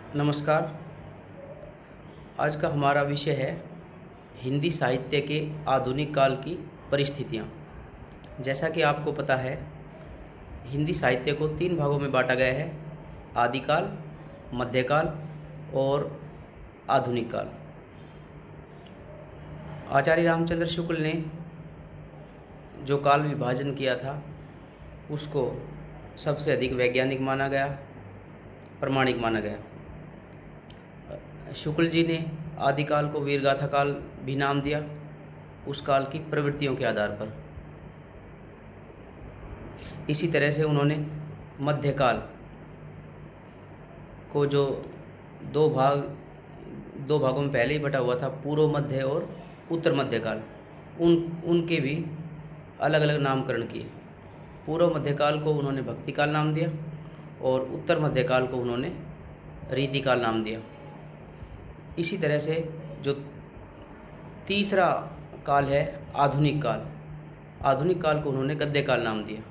नमस्कार। आज का हमारा विषय है हिंदी साहित्य के आधुनिक काल की परिस्थितियाँ। जैसा कि आपको पता है, हिंदी साहित्य को 3 भागों में बाँटा गया है: आदिकाल, मध्यकाल और आधुनिक काल। आचार्य रामचंद्र शुक्ल ने जो काल विभाजन किया था, उसको सबसे अधिक वैज्ञानिक माना गया, प्रामाणिक माना गया। शुक्ल जी ने आदिकाल को वीरगाथा काल भी नाम दिया, उस काल की प्रवृत्तियों के आधार पर। इसी तरह से उन्होंने मध्यकाल को जो दो भागों में पहले ही बटा हुआ था, पूर्व मध्य और उत्तर मध्यकाल, उनके भी अलग अलग नामकरण किए। पूर्व मध्यकाल को उन्होंने भक्तिकाल नाम दिया और उत्तर मध्यकाल को उन्होंने रीतिकाल नाम दिया। इसी तरह से जो तीसरा काल है आधुनिक काल, आधुनिक काल को उन्होंने गद्य काल नाम दिया।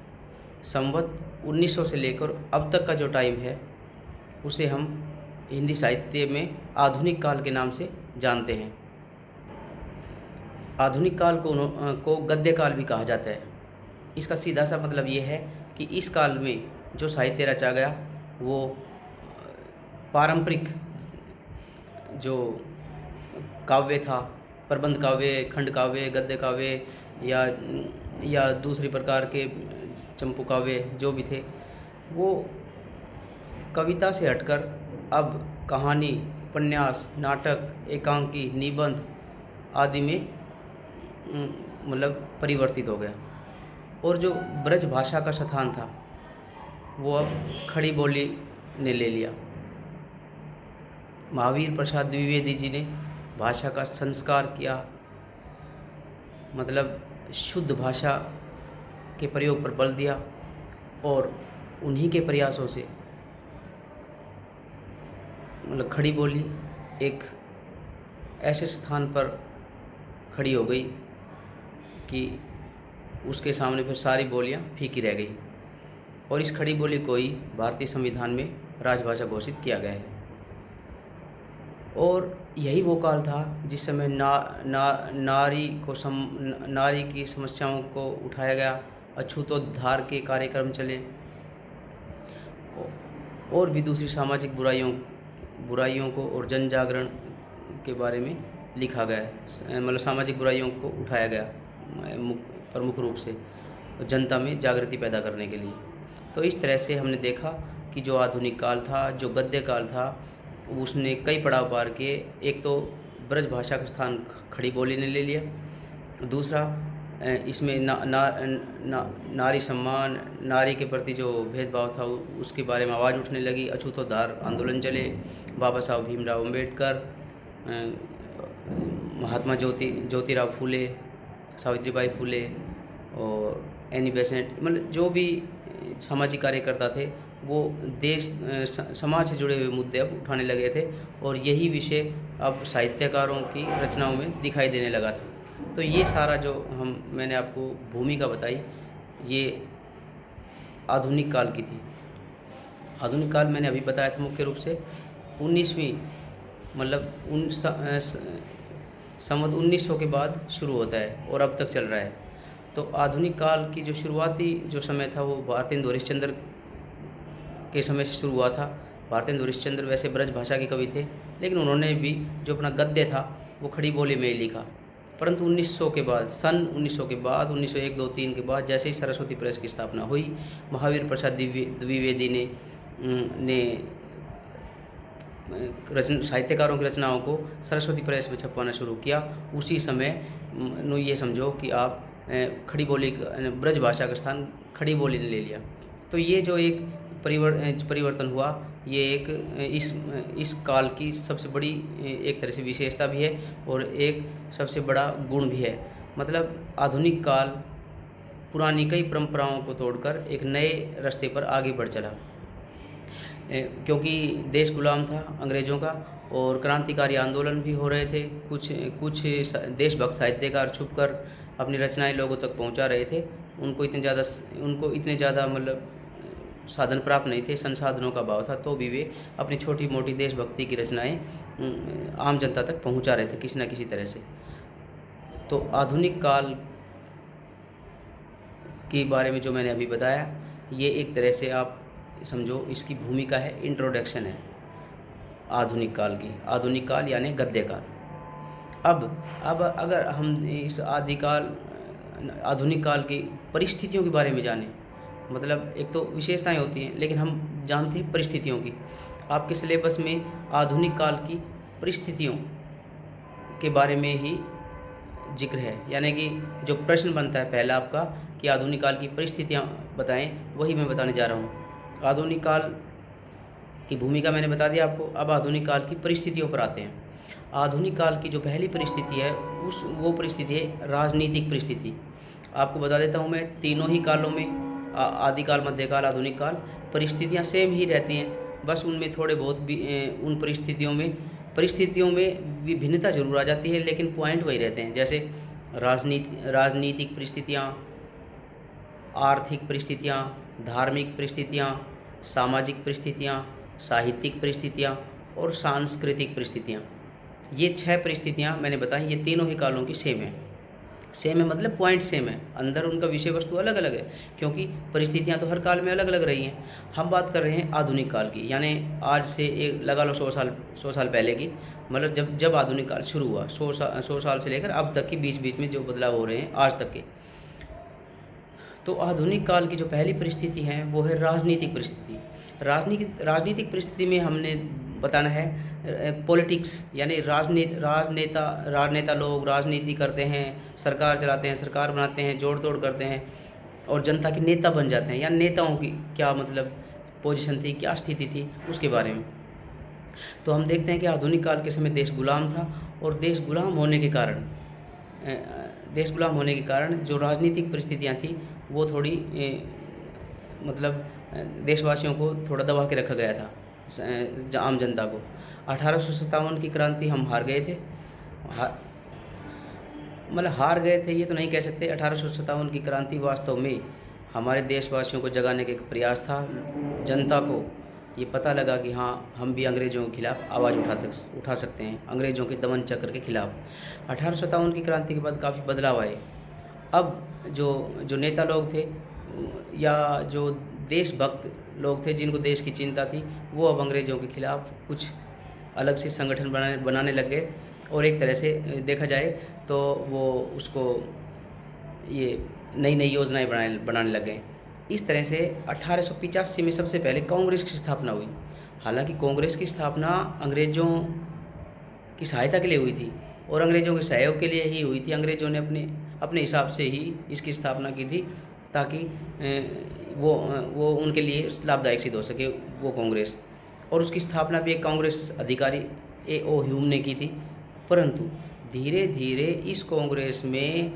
संवत 1900 से लेकर अब तक का जो टाइम है, उसे हम हिंदी साहित्य में आधुनिक काल के नाम से जानते हैं। आधुनिक काल को गद्य काल भी कहा जाता है। इसका सीधा सा मतलब ये है कि इस काल में जो साहित्य रचा गया वो पारंपरिक जो काव्य था, प्रबंध काव्य, खंड काव्य, गद्य काव्य या दूसरी प्रकार के चंपू काव्य जो भी थे, वो कविता से हटकर अब कहानी, उपन्यास, नाटक, एकांकी, निबंध आदि में मतलब परिवर्तित हो गया। और जो ब्रज भाषा का स्थान था, वो अब खड़ी बोली ने ले लिया। महावीर प्रसाद द्विवेदी जी ने भाषा का संस्कार किया, मतलब शुद्ध भाषा के प्रयोग पर बल दिया, और उन्हीं के प्रयासों से मतलब खड़ी बोली एक ऐसे स्थान पर खड़ी हो गई कि उसके सामने फिर सारी बोलियां फीकी रह गई, और इस खड़ी बोली को ही भारतीय संविधान में राजभाषा घोषित किया गया है। और यही वो काल था जिस समय नारी की समस्याओं को उठाया गया, अछूतोद्धार के कार्यक्रम चले, और भी दूसरी सामाजिक बुराइयों को और जन जागरण के बारे में लिखा गया है। मतलब सामाजिक बुराइयों को उठाया गया प्रमुख रूप से जनता में जागृति पैदा करने के लिए। तो इस तरह से हमने देखा कि जो आधुनिक काल था, जो गद्य काल था, उसने कई पड़ाव पार किए। एक तो ब्रज भाषा का स्थान खड़ी बोली ने ले लिया, दूसरा इसमें नारी सम्मान, नारी के प्रति जो भेदभाव था उसके बारे में आवाज़ उठने लगी, अछूतोद्धार आंदोलन चले, बाबा साहब भीमराव अम्बेडकर, महात्मा ज्योतिराव फूले, सावित्रीबाई फूले और एनी बेसेंट, मतलब जो भी सामाजिक कार्यकर्ता थे, वो समाज से जुड़े हुए मुद्दे अब उठाने लगे थे, और यही विषय अब साहित्यकारों की रचनाओं में दिखाई देने लगा था। तो ये सारा जो मैंने आपको भूमिका बताई, ये आधुनिक काल की थी। आधुनिक काल मैंने अभी बताया था मुख्य रूप से 19वीं मतलब संवत 1900 के बाद शुरू होता है और अब तक चल रहा है। तो आधुनिक काल की जो शुरुआती जो समय था, वो भारतेंदु हरिश्चंद्र के समय से शुरू हुआ था। भारतेंदु हरिश्चंद्र वैसे ब्रज भाषा के कवि थे, लेकिन उन्होंने भी जो अपना गद्य था वो खड़ी बोली में ही लिखा। परंतु 1900 के बाद, सन 1900 के बाद, 1901, 2, 3 के बाद जैसे ही सरस्वती प्रेस की स्थापना हुई, महावीर प्रसाद द्विवेदी ने साहित्यकारों की रचनाओं को सरस्वती प्रेस में छपवाना शुरू किया। उसी समय ये समझो कि आप खड़ी बोली, ब्रज भाषा का स्थान खड़ी बोली ने ले लिया। तो ये जो एक परिवर्तन हुआ, ये एक इस काल की सबसे बड़ी एक तरह से विशेषता भी है और एक सबसे बड़ा गुण भी है। मतलब आधुनिक काल पुरानी कई परंपराओं को तोड़कर एक नए रास्ते पर आगे बढ़ चला, क्योंकि देश गुलाम था अंग्रेज़ों का और क्रांतिकारी आंदोलन भी हो रहे थे। कुछ देशभक्त साहित्यकार छुपकर अपनी रचनाएं लोगों तक पहुंचा रहे थे। उनको इतने ज़्यादा मतलब साधन प्राप्त नहीं थे, संसाधनों का अभाव था, तो भी वे अपनी छोटी मोटी देशभक्ति की रचनाएं आम जनता तक पहुंचा रहे थे किसी न किसी तरह से। तो आधुनिक काल के बारे में जो मैंने अभी बताया, ये एक तरह से आप समझो इसकी भूमिका है, इंट्रोडक्शन है आधुनिक काल की। आधुनिक काल यानी गद्य काल। अब अगर हम इस आधुनिक काल की परिस्थितियों के बारे में जानें, मतलब एक तो विशेषताएं होती हैं, लेकिन हम जानते हैं परिस्थितियों की। आपके सिलेबस में आधुनिक काल की परिस्थितियों के बारे में ही जिक्र है, यानी कि जो प्रश्न बनता है पहला आपका कि आधुनिक काल की परिस्थितियां बताएं, वही मैं बताने जा रहा हूं। आधुनिक काल की भूमिका मैंने बता दिया आपको। अब आधुनिक काल की परिस्थितियों पर आते हैं। आधुनिक काल की जो पहली परिस्थिति है वो परिस्थिति है राजनीतिक परिस्थिति। आपको बता देता हूँ मैं, तीनों ही कालों में आदिकाल, मध्यकाल, आधुनिक काल परिस्थितियाँ सेम ही रहती हैं, बस उनमें थोड़े बहुत भी उन परिस्थितियों में विभिन्नता जरूर आ जाती है, लेकिन पॉइंट वही रहते हैं। जैसे राजनीतिक परिस्थितियाँ, आर्थिक परिस्थितियाँ, धार्मिक परिस्थितियाँ, सामाजिक परिस्थितियाँ, साहित्यिक परिस्थितियाँ और सांस्कृतिक परिस्थितियाँ। ये 6 परिस्थितियाँ मैंने बताई, ये तीनों ही कालों की सेम है मतलब पॉइंट सेम है, अंदर उनका विषय वस्तु अलग अलग है, क्योंकि परिस्थितियाँ तो हर काल में अलग अलग रही हैं। हम बात कर रहे हैं आधुनिक काल की, यानी आज से एक लगा लो 100 साल पहले की, मतलब जब आधुनिक काल शुरू हुआ, 100 साल से लेकर अब तक की बीच में जो बदलाव हो रहे हैं आज तक के। तो आधुनिक काल की जो पहली परिस्थिति है वो है राजनीतिक परिस्थिति। राजनीतिक परिस्थिति में हमने बताना है पॉलिटिक्स, यानी राजनेता लोग राजनीति करते हैं, सरकार चलाते हैं, सरकार बनाते हैं, जोड़ तोड़ करते हैं और जनता के नेता बन जाते हैं। या नेताओं की क्या मतलब पोजीशन थी, क्या स्थिति थी, उसके बारे में। तो हम देखते हैं कि आधुनिक काल के समय देश गुलाम था, और देश गुलाम होने के कारण जो राजनीतिक परिस्थितियाँ थी वो थोड़ी मतलब देशवासियों को थोड़ा दबा के रखा गया था, आम जनता को। 1857 की क्रांति हम हार गए थे, मतलब हार गए थे ये तो नहीं कह सकते। 1857 की क्रांति वास्तव में हमारे देशवासियों को जगाने का एक प्रयास था। जनता को ये पता लगा कि हाँ, हम भी अंग्रेज़ों के खिलाफ़ आवाज़ उठा सकते हैं, अंग्रेज़ों के दमन चक्र के खिलाफ़। 1857 की क्रांति के बाद काफ़ी बदलाव आए। अब जो नेता लोग थे या जो देशभक्त लोग थे जिनको देश की चिंता थी, वो अब अंग्रेज़ों के खिलाफ़ कुछ अलग से संगठन बनाने लग गए, और एक तरह से देखा जाए तो वो उसको ये नई योजनाएं बनाने लग गए। इस तरह से 1885 में सबसे पहले कांग्रेस की स्थापना हुई। हालांकि कांग्रेस की स्थापना अंग्रेज़ों की सहायता के लिए हुई थी और अंग्रेज़ों के सहयोग के लिए ही हुई थी। अंग्रेज़ों ने अपने हिसाब से ही इसकी स्थापना की थी, ताकि वो उनके लिए लाभदायक सिद्ध हो सके वो कांग्रेस। और उसकी स्थापना भी एक कांग्रेस अधिकारी A.O. ह्यूम ने की थी। परंतु धीरे धीरे इस कांग्रेस में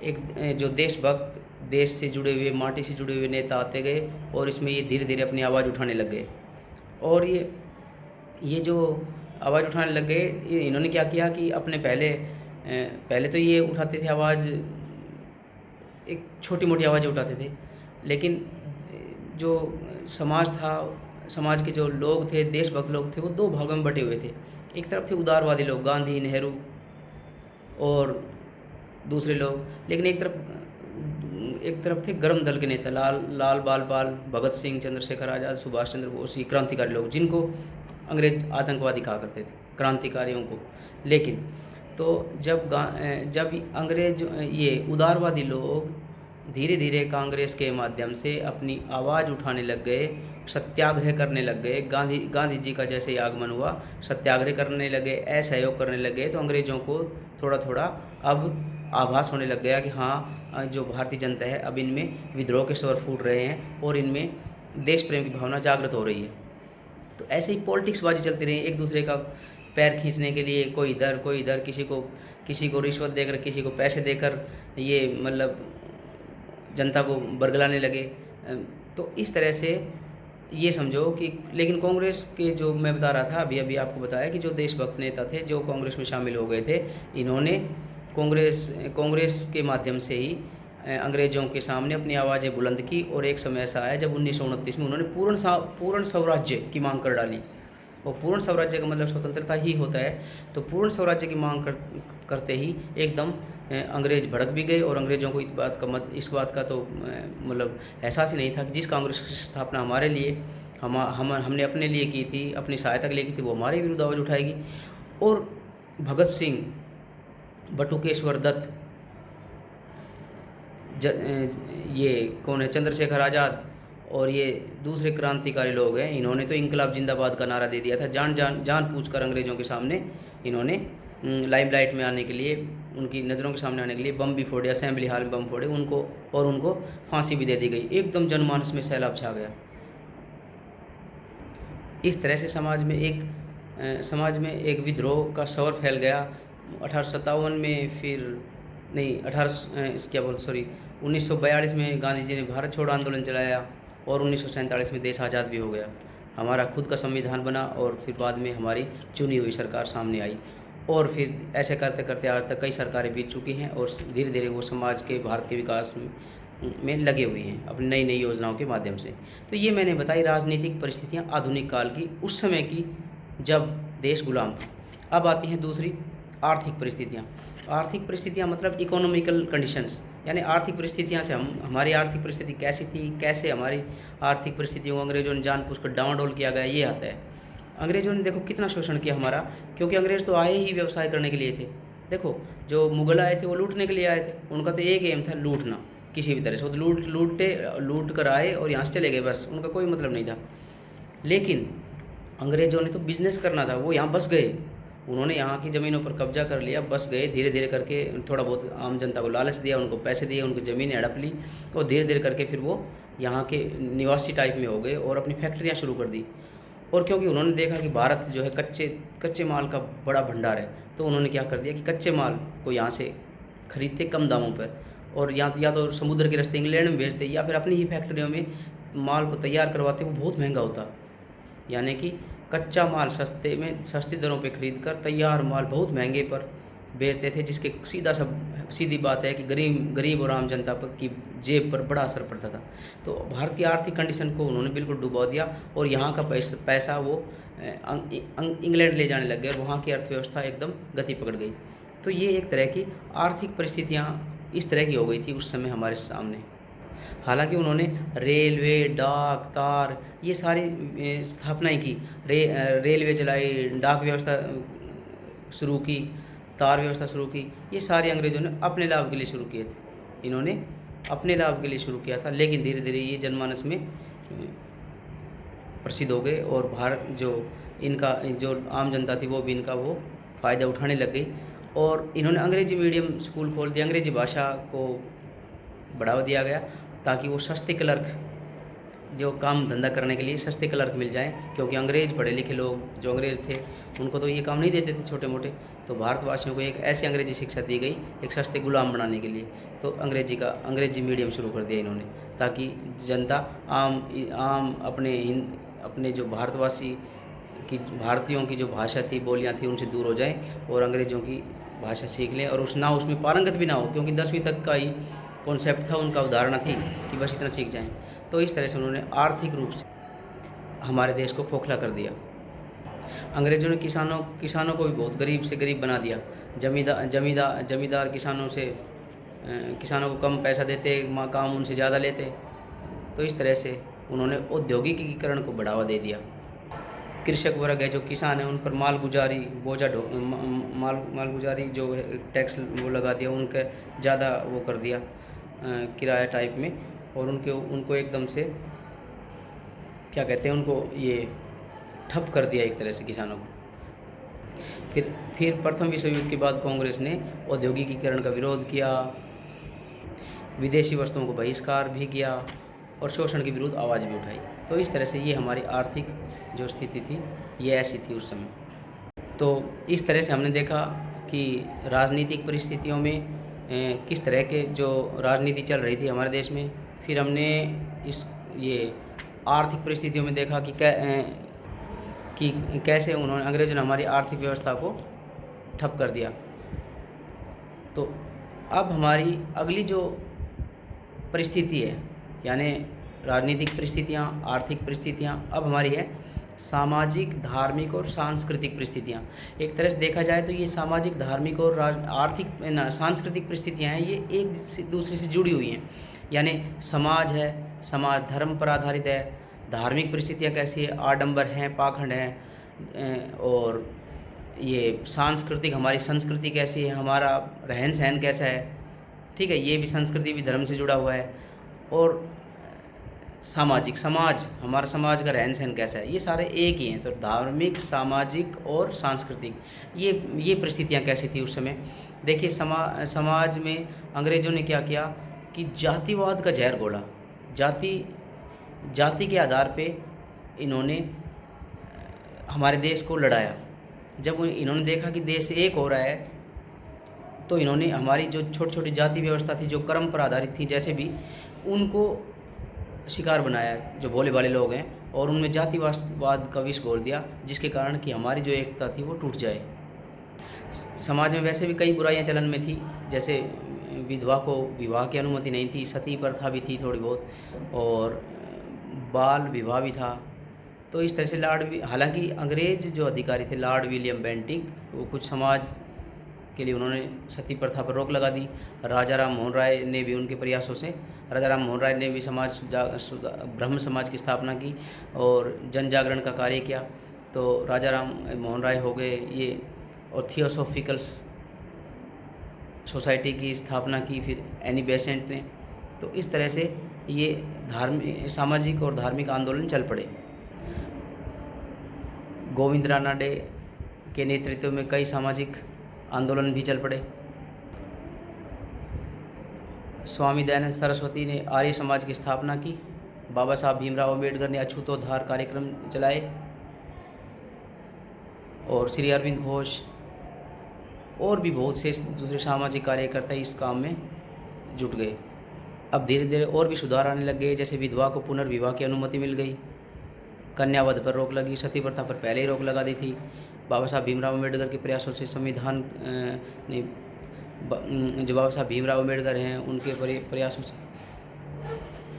एक जो देशभक्त, देश से जुड़े हुए, माटी से जुड़े हुए नेता आते गए, और इसमें ये धीरे धीरे अपनी आवाज़ उठाने लग गए। और ये जो आवाज़ उठाने लग गए, इन्होंने क्या किया कि अपने पहले तो ये उठाते थे आवाज़, एक छोटी मोटी आवाज़ें उठाते थे, लेकिन जो समाज था, समाज के जो लोग थे, देशभक्त लोग थे, वो 2 भागों में बटे हुए थे। एक तरफ थे उदारवादी लोग, गांधी, नेहरू और दूसरे लोग, लेकिन एक तरफ थे गर्म दल के नेता, लाल बाल पाल, भगत सिंह, चंद्रशेखर आज़ाद, सुभाष चंद्र बोस, ये क्रांतिकारी लोग, जिनको अंग्रेज आतंकवादी कहा करते थे, क्रांतिकारियों को। लेकिन तो जब अंग्रेज ये उदारवादी लोग धीरे धीरे कांग्रेस के माध्यम से अपनी आवाज़ उठाने लग गए, सत्याग्रह करने लग गए, गांधी जी का जैसे ही आगमन हुआ, सत्याग्रह करने लगे, असहयोग करने लगे, तो अंग्रेज़ों को थोड़ा थोड़ा अब आभास होने लग गया कि हाँ, जो भारतीय जनता है अब इनमें विद्रोह के स्वर फूट रहे हैं और इनमें देश प्रेम की भावना जागृत हो रही है। तो ऐसे ही पॉलिटिक्स बाजी चलती रही, एक दूसरे का पैर खींचने के लिए कोई इधर, किसी को रिश्वत देकर, किसी को पैसे देकर ये मतलब जनता को बरगलाने लगे। तो इस तरह से ये समझो कि, लेकिन कांग्रेस के जो मैं बता रहा था अभी आपको बताया कि जो देशभक्त नेता थे जो कांग्रेस में शामिल हो गए थे, इन्होंने कांग्रेस के माध्यम से ही अंग्रेज़ों के सामने अपनी आवाज़ें बुलंद की और एक समय ऐसा आया जब 1929 में उन्होंने पूर्ण स्वराज्य की मांग कर डाली। और पूर्ण स्वराज्य का मतलब स्वतंत्रता ही होता है। तो पूर्ण स्वराज्य की मांग करते ही एकदम अंग्रेज़ भड़क भी गए और अंग्रेज़ों को इस बात का तो मतलब एहसास ही नहीं था कि जिस कांग्रेस की स्थापना हमारे लिए हमने अपने लिए की थी, अपनी सहायता के लिए की थी, वो हमारे विरुद्ध आवाज़ उठाएगी। और भगत सिंह, बटुकेश्वर दत्त, ये कौन है, चंद्रशेखर आज़ाद और ये दूसरे क्रांतिकारी लोग हैं, इन्होंने तो इंकलाब जिंदाबाद का नारा दे दिया था। जान पूछकर अंग्रेज़ों के सामने इन्होंने लाइमलाइट में आने के लिए, उनकी नज़रों के सामने आने के लिए बम भी फोड़े, असेंबली हॉल में बम फोड़े, उनको फांसी भी दे दी गई। एकदम जनमानस में सैलाब छा गया। इस तरह से समाज में एक विद्रोह का शोर फैल गया। 1857 में, फिर नहीं 1942 में गांधी जी ने भारत छोड़ो आंदोलन चलाया और 1947 में देश आज़ाद भी हो गया। हमारा खुद का संविधान बना और फिर बाद में हमारी चुनी हुई सरकार सामने आई। और फिर ऐसे करते करते आज तक कई सरकारें बीत चुकी हैं और धीरे धीरे वो समाज के, भारत के विकास में लगे हुए हैं अपनी नई नई योजनाओं के माध्यम से। तो ये मैंने बताई राजनीतिक परिस्थितियाँ आधुनिक काल की, उस समय की जब देश गुलाम था। अब आती हैं दूसरी आर्थिक परिस्थितियाँ। आर्थिक परिस्थितियाँ मतलब इकोनॉमिकल कंडीशंस, यानी आर्थिक परिस्थितियाँ से हमारी आर्थिक परिस्थिति कैसी थी, कैसे हमारी आर्थिक परिस्थितियों को अंग्रेज़ों ने जानबूझकर डामाडोल किया गया, ये आता है। अंग्रेज़ों ने देखो कितना शोषण किया हमारा, क्योंकि अंग्रेज़ तो आए ही व्यवसाय करने के लिए थे। देखो जो मुग़ल आए थे वो लूटने के लिए आए थे, उनका तो एक एम था लूटना किसी भी तरह से। वो तो लूट कर आए और यहाँ से चले गए, बस उनका कोई मतलब नहीं था। लेकिन अंग्रेज़ों ने तो बिज़नेस करना था, वो यहाँ बस गए, उन्होंने यहाँ की ज़मीनों पर कब्जा कर लिया, बस गए। धीरे धीरे करके थोड़ा बहुत आम जनता को लालच दिया, उनको पैसे दिए, उनकी ज़मीनें हड़प ली और धीरे धीरे करके फिर वो यहाँ के निवासी टाइप में हो गए और अपनी फैक्ट्रियाँ शुरू कर दी। और क्योंकि उन्होंने देखा कि भारत जो है कच्चे माल का बड़ा भंडार है, तो उन्होंने क्या कर दिया कि कच्चे माल को यहाँ से खरीदते कम दामों पर और या तो समुद्र के रास्ते इंग्लैंड में बेचते या फिर अपनी ही फैक्ट्रियों में माल को तैयार करवाते, वो बहुत महंगा होता। यानी कि कच्चा माल सस्ती दरों पे खरीद कर तैयार माल बहुत महंगे पर बेचते थे, जिसके सीधी बात है कि गरीब और आम जनता पर की जेब पर बड़ा असर पड़ता था। तो भारत की आर्थिक कंडीशन को उन्होंने बिल्कुल डुबा दिया और यहाँ का पैसा वो इंग्लैंड ले जाने लग गए और वहाँ की अर्थव्यवस्था एकदम गति पकड़ गई। तो ये एक तरह की आर्थिक परिस्थितियाँ इस तरह की हो गई थी उस समय हमारे सामने। हालांकि उन्होंने रेलवे, डाक, तार ये सारी स्थापनाएं की। रेलवे चलाई, डाक व्यवस्था शुरू की, तार व्यवस्था शुरू की। ये सारे अंग्रेज़ों ने अपने लाभ के लिए शुरू किए थे, इन्होंने अपने लाभ के लिए शुरू किया था। लेकिन धीरे धीरे ये जनमानस में प्रसिद्ध हो गए और भारत जो आम जनता थी वो भी इनका वो फ़ायदा उठाने लग गई। और इन्होंने अंग्रेजी मीडियम स्कूल खोल दिया, अंग्रेजी भाषा को बढ़ावा दिया गया ताकि वो सस्ते क्लर्क, जो काम धंधा करने के लिए सस्ते क्लर्क मिल जाएं, क्योंकि अंग्रेज़ पढ़े लिखे लोग जो अंग्रेज़ थे उनको तो ये काम नहीं देते थे छोटे मोटे। तो भारतवासियों को एक ऐसी अंग्रेजी शिक्षा दी गई एक सस्ते गुलाम बनाने के लिए। तो अंग्रेजी मीडियम शुरू कर दिया इन्होंने, ताकि जनता आम अपने जो भारतीयों की जो भाषा थी, बोलियाँ थी, उनसे दूर हो जाएं और अंग्रेज़ों की भाषा सीख लें और उसमें पारंगत भी ना हो, क्योंकि 10वीं तक का ही कॉन्सेप्ट था, उनका उदाहरण थी कि बस इतना सीख जाएं। तो इस तरह से उन्होंने आर्थिक रूप से हमारे देश को खोखला कर दिया। अंग्रेज़ों ने किसानों को भी बहुत गरीब से गरीब बना दिया। जमींदार किसानों को कम पैसा देते, काम उनसे ज़्यादा लेते। तो इस तरह से उन्होंने औद्योगिकीकरण को बढ़ावा दे दिया। कृषक वर्ग है, जो किसान है, उन पर मालगुजारी जो टैक्स वो लगा दिया, उनके ज़्यादा वो कर दिया किराया टाइप में, और उनको एकदम से क्या कहते हैं, उनको ये ठप कर दिया एक तरह से किसानों को। फिर प्रथम विश्व युद्ध के बाद कांग्रेस ने औद्योगिकीकरण का विरोध किया, विदेशी वस्तुओं को बहिष्कार भी किया और शोषण के विरुद्ध आवाज़ भी उठाई। तो इस तरह से ये हमारी आर्थिक जो स्थिति थी ये ऐसी थी उस समय। तो इस तरह से हमने देखा कि राजनीतिक परिस्थितियों में किस तरह के जो राजनीति चल रही थी हमारे देश में। फिर हमने ये आर्थिक परिस्थितियों में देखा कि कैसे अंग्रेज़ों ने हमारी आर्थिक व्यवस्था को ठप कर दिया। तो अब हमारी अगली जो परिस्थिति है, यानी राजनीतिक परिस्थितियाँ, आर्थिक परिस्थितियाँ। अब हमारी है सामाजिक, धार्मिक और सांस्कृतिक परिस्थितियाँ। एक तरह से देखा जाए तो ये सामाजिक, धार्मिक और आर्थिक सांस्कृतिक परिस्थितियाँ हैं, ये एक से दूसरे से जुड़ी हुई हैं। यानी समाज है, समाज धर्म पर आधारित है। धार्मिक परिस्थितियाँ कैसी है, आडंबर हैं, पाखंड हैं। और ये सांस्कृतिक, हमारी संस्कृति कैसी है, हमारा रहन सहन कैसा है, ठीक है, ये भी संस्कृति भी धर्म से जुड़ा हुआ है। और सामाजिक, समाज, हमारा समाज का रहन सहन कैसा है, ये सारे एक ही हैं। तो धार्मिक, सामाजिक और सांस्कृतिक, ये परिस्थितियाँ कैसी थी उस समय। देखिए समाज में अंग्रेज़ों ने क्या किया कि जातिवाद का जहर घोला। जाति के आधार पे इन्होंने हमारे देश को लड़ाया। जब इन्होंने देखा कि देश एक हो रहा है, तो इन्होंने हमारी जो छोटी छोटी जाति व्यवस्था थी, जो कर्म पर आधारित थी, जैसे भी, उनको शिकार बनाया, जो भोले भाले लोग हैं, और उनमें जातिवाद का विष घोल दिया, जिसके कारण कि हमारी जो एकता थी वो टूट जाए। समाज में वैसे भी कई बुराइयां चलन में थी, जैसे विधवा को विवाह की अनुमति नहीं थी, सती प्रथा भी थी थोड़ी बहुत, और बाल विवाह भी था। तो इस तरह से हालांकि अंग्रेज़ जो अधिकारी थे लॉर्ड विलियम बेंटिंक, वो कुछ समाज के लिए उन्होंने सती प्रथा पर रोक लगा दी। राजा राम मोहन राय ने भी उनके प्रयासों से, राजा राम मोहन राय ने भी ब्रह्म समाज की स्थापना की और जन जागरण का कार्य किया। तो राजा राम मोहन राय हो गए ये, और थियोसॉफिकल्स सोसाइटी की स्थापना की फिर एनी बेसेंट ने। तो इस तरह से ये सामाजिक और धार्मिक आंदोलन चल पड़े। गोविंद रानडे के नेतृत्व में कई सामाजिक आंदोलन भी चल पड़े। स्वामी दयानंद सरस्वती ने आर्य समाज की स्थापना की। बाबा साहब भीमराव अम्बेडकर ने अछूतोद्धार कार्यक्रम चलाए, और श्री अरविंद घोष और भी बहुत से दूसरे सामाजिक कार्यकर्ता इस काम में जुट गए। अब धीरे धीरे और भी सुधार आने लग गए, जैसे विधवा को पुनर्विवाह की अनुमति मिल गई, कन्यावध पर रोक लगी, सती प्रथा पर पहले ही रोक लगा दी थी। बाबा साहब भीमराव अम्बेडकर के प्रयासों से संविधान ने, जो बाबा साहब भीमराव अम्बेडकर हैं, उनके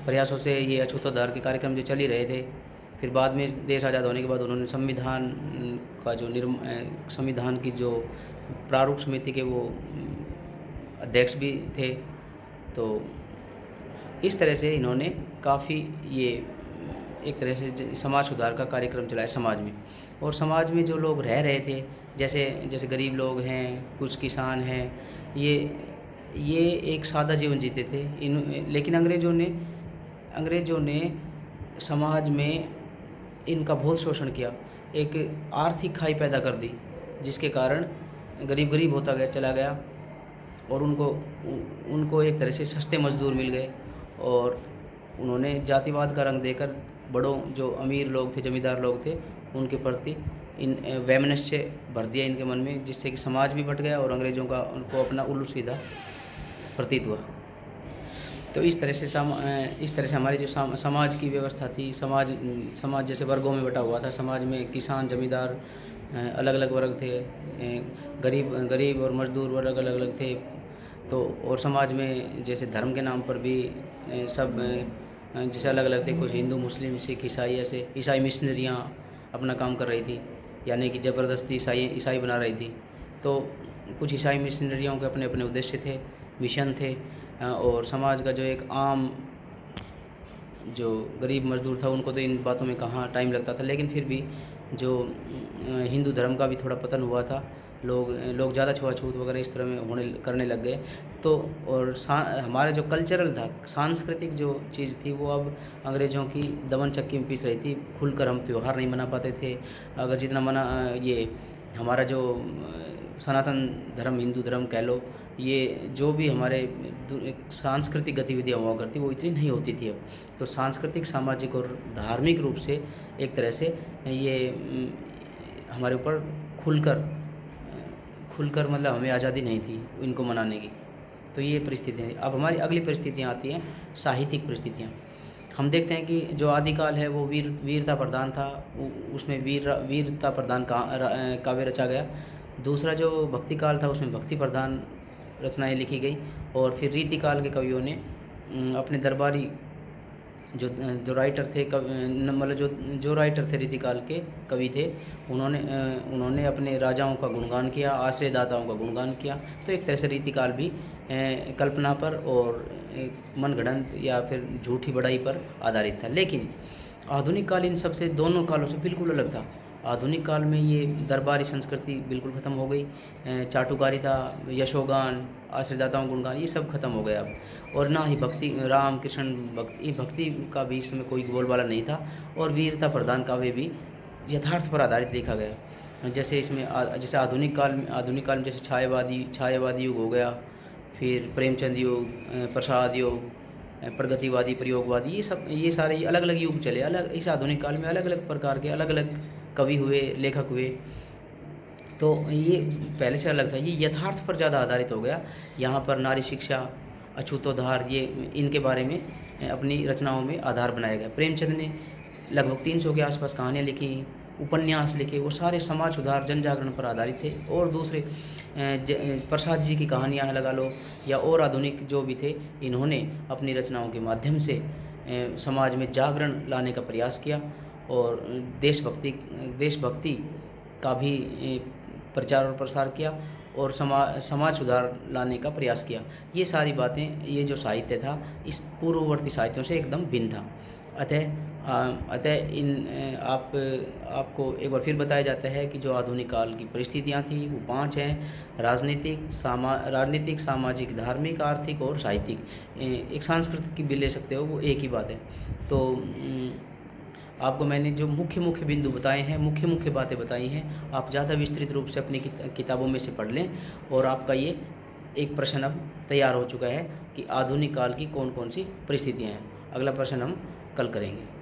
प्रयासों से ये अछूतोद्धार के कार्यक्रम जो चल ही रहे थे। फिर बाद में देश आज़ाद होने के बाद उन्होंने संविधान का जो संविधान की जो प्रारूप समिति के वो अध्यक्ष भी थे। तो इस तरह से इन्होंने काफ़ी ये एक तरह से समाज सुधार का कार्यक्रम चलाया समाज में। और समाज में जो लोग रह रहे थे, जैसे गरीब लोग हैं, कुछ किसान हैं, ये एक सादा जीवन जीते थे। लेकिन अंग्रेज़ों ने समाज में इनका बहुत शोषण किया, एक आर्थिक खाई पैदा कर दी, जिसके कारण गरीब होता चला गया, और उनको एक तरह से सस्ते मजदूर मिल गए, और उन्होंने जातिवाद का रंग देकर बड़ों जो अमीर लोग थे, जमींदार लोग थे, उनके प्रति इन वैमनस्य भर दिया इनके मन में, जिससे कि समाज भी बट गया और अंग्रेज़ों का उनको अपना उल्लू सीधा प्रतीत हुआ। तो इस तरह से हमारी जो समाज की व्यवस्था थी, समाज जैसे वर्गों में बटा हुआ था। समाज में किसान, जमींदार अलग अलग वर्ग थे, गरीब और मजदूर वर्ग अलग अलग थे। तो और समाज में जैसे धर्म के नाम पर भी सब जैसे अलग अलग थे, कुछ हिंदू, मुस्लिम, सिख, ईसाई, ऐसे ईसाई मिशनरियाँ अपना काम कर रही थी, यानी कि ज़बरदस्ती ईसाई बना रही थी। तो कुछ ईसाई मिशनरियों के अपने अपने उद्देश्य थे, मिशन थे, और समाज का जो एक आम जो गरीब मजदूर था, उनको तो इन बातों में कहाँ टाइम लगता था। लेकिन फिर भी जो हिंदू धर्म का भी थोड़ा पतन हुआ था, लोग ज़्यादा छुआछूत वगैरह इस तरह में करने लग गए। तो और हमारा जो कल्चरल था, सांस्कृतिक जो चीज़ थी, वो अब अंग्रेज़ों की दमन चक्की में पीस रही थी। खुलकर हम त्यौहार नहीं मना पाते थे। अगर जितना ये हमारा जो सनातन धर्म, हिंदू धर्म कह लो, ये जो भी हमारे सांस्कृतिक गतिविधियाँ हुआ करती, वो इतनी नहीं होती थी अब। तो सांस्कृतिक, सामाजिक और धार्मिक रूप से एक तरह से ये हमारे ऊपर खुलकर मतलब हमें आज़ादी नहीं थी इनको मनाने की। तो ये परिस्थितियाँ थी। अब हमारी अगली परिस्थितियाँ आती हैं, साहित्यिक परिस्थितियाँ। हम देखते हैं कि जो आदिकाल है वो वीरता प्रधान था, उसमें वीरता प्रधान काव्य रचा गया। दूसरा जो भक्ति काल था, उसमें भक्ति प्रधान रचनाएं लिखी गई। और फिर रीतिकाल के कवियों ने अपने दरबारी जो जो राइटर थे मतलब जो राइटर थे रीतिकाल के कवि थे, उन्होंने अपने राजाओं का गुणगान किया, आश्रयदाताओं का गुणगान किया। तो एक तरह से रीतिकाल भी कल्पना पर और मनगढ़ंत या फिर झूठी बड़ाई पर आधारित था। लेकिन आधुनिक काल इन सबसे दोनों कालों से बिल्कुल अलग था। आधुनिक काल में ये दरबारी संस्कृति बिल्कुल ख़त्म हो गई, चाटुकारिता, यशोगान, आश्रयदाताओं गुणगान ये सब खत्म हो गया अब। और ना ही भक्ति, राम कृष्ण भक्ति का भी इसमें कोई बोलबाला नहीं था। और वीरता प्रधान काव्य भी यथार्थ पर आधारित लिखा गया। जैसे इसमें जैसे आधुनिक काल में जैसे छायावादी युग हो गया, फिर प्रेमचंद युग, प्रसाद युग, प्रगतिवादी, प्रयोगवादी, ये सारे अलग अलग युग चले। अलग इस आधुनिक काल में अलग अलग प्रकार के अलग अलग कवि हुए, लेखक हुए। तो ये पहले से अलग था, ये यथार्थ पर ज़्यादा आधारित हो गया। यहाँ पर नारी शिक्षा, अछूतोद्धार, ये इनके बारे में अपनी रचनाओं में आधार बनाया गया। प्रेमचंद ने लगभग 300 के आसपास कहानियाँ लिखी, उपन्यास लिखे, वो सारे समाज सुधार, जन जागरण पर आधारित थे। और दूसरे प्रसाद जी की कहानियाँ लगा लो या और आधुनिक जो भी थे, इन्होंने अपनी रचनाओं के माध्यम से समाज में जागरण लाने का प्रयास किया और देशभक्ति का भी प्रचार और प्रसार किया और समाज सुधार लाने का प्रयास किया। ये सारी बातें, ये जो साहित्य था इस पूर्ववर्ती साहित्यों से एकदम भिन्न था। अतः आपको एक बार फिर बताया जाता है कि जो आधुनिक काल की परिस्थितियाँ थी वो 5 हैं: राजनीतिक, सामाजिक, धार्मिक, आर्थिक और साहित्यिक। एक सांस्कृतिक की भी ले सकते हो, वो एक ही बात है। तो आपको मैंने जो मुख्य बिंदु बताए हैं, मुख्य बातें बताई हैं, आप ज़्यादा विस्तृत रूप से अपनी किताबों में से पढ़ लें। और आपका ये एक प्रश्न अब तैयार हो चुका है कि आधुनिक काल की कौन कौन सी परिस्थितियाँ हैं। अगला प्रश्न हम कल करेंगे।